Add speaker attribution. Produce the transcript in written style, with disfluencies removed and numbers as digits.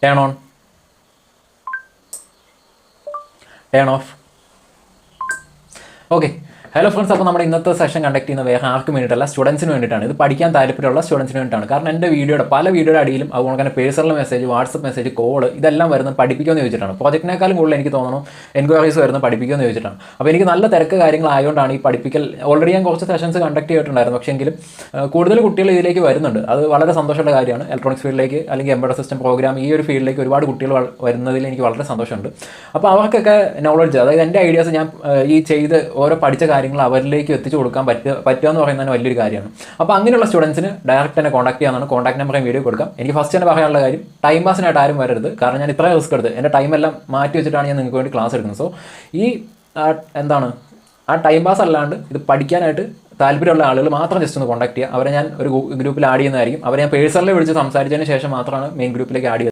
Speaker 1: Turn on, turn of. Okay, hello friends. അപ്പോൾ നമ്മുടെ ഇന്നത്തെ സെഷൻ കണ്ടക്ട് ചെയ്യുന്ന വേറെ ആർക്കും വേണ്ടിയിട്ടല്ല, സ്റ്റുഡൻസിന് വേണ്ടിയിട്ടാണ്. ഇത് പഠിക്കാൻ താല്പര്യമുള്ള സ്റ്റുഡൻസിന് വേണ്ടിയിട്ടാണ്. കാരണം എൻ്റെ പല വീഡിയോയുടെ അടിയിലും അതുപോലെ തന്നെ personal message, WhatsApp message, call ഇതെല്ലാം വരുന്നത് പഠിപ്പിക്കുമെന്ന് ചോദിച്ചിട്ടാണ്. പ്രോജക്റ്റിനേക്കാളും കൂടുതൽ എനിക്ക് തോന്നുന്നു എൻക്വയറീസ് വരുന്നത് പഠിപ്പിക്കുമെന്ന് ചോദിച്ചിട്ടാണ്. അപ്പോൾ എനിക്ക് നല്ല തിരക്ക് കാര്യങ്ങളായതുകൊണ്ടാണ് ഈ പഠിപ്പിക്കൽ. ഓൾറെഡി ഞാൻ കുറച്ച് സെഷൻസ് കണ്ടക്ട് ചെയ്തിട്ടുണ്ടായിരുന്നു. പക്ഷേ എങ്കിലും കൂടുതൽ കുട്ടികൾ ഇതിലേക്ക് വരുന്നുണ്ട്. അത് വളരെ സന്തോഷമുള്ള കാര്യമാണ്. ഇലക്ട്രോണിക്സ് ഫീൽഡിലേക്ക് അല്ലെങ്കിൽ എംബഡഡ് സിസ്റ്റം പ്രോഗ്രാം ഈ ഒരു ഫീൽഡിലേക്ക് ഒരുപാട് കുട്ടികൾ വരുന്നതിൽ എനിക്ക് വളരെ സന്തോഷമുണ്ട്. അപ്പോൾ അവർക്കൊക്കെ നോളജ്, അതായത് എൻ്റെ ഐഡിയാസ് ഞാൻ ഈ ചെയ്ത് ഓരോ പഠിച്ച കാര്യങ്ങൾ അവരിലേക്ക് എത്തിച്ചു കൊടുക്കാൻ പറ്റുക എന്ന് പറയുന്നത് വലിയൊരു കാര്യമാണ്. അപ്പോൾ അങ്ങനെയുള്ള സ്റ്റുഡൻസിന് ഡയറക്റ്റ് തന്നെ കോൺടാക്ട് ചെയ്യാനാണ്. കോൺടാക്ട് നമ്പർ ഞാൻ വീഡിയോ കൊടുക്കാം. എനിക്ക് ഫസ്റ്റ് തന്നെ പറയാനുള്ള കാര്യം, ടൈം പാസിനായിട്ട് ആരും വരരുത്. കാരണം ഞാൻ ഇത്രയും റിസ്ക് എടുത്ത് എൻ്റെ ടൈമെല്ലാം മാറ്റി വെച്ചിട്ടാണ് ഞാൻ നിങ്ങൾക്ക് വേണ്ടി ക്ലാസ് എടുക്കുന്നത്. സോ ഈ ആ ടൈം പാസ് അല്ലാണ്ട് ഇത് പഠിക്കാനായിട്ട് താല്പര്യമുള്ള ആളുകൾ മാത്രം ജസ്റ്റ് ഒന്ന് കോൺടാക്ട് ചെയ്യുക. അവരെ ഞാൻ ഒരു ഗ്രൂപ്പിൽ ആഡ് ചെയ്യുന്നതായിരിക്കും. അവരെ ഞാൻ പേഴ്സണലി വിളിച്ച് സംസാരിച്ചതിന് ശേഷം മാത്രമാണ് മെയിൻ ഗ്രൂപ്പിലേക്ക് ആഡ് ചെയ്യുന്നത്.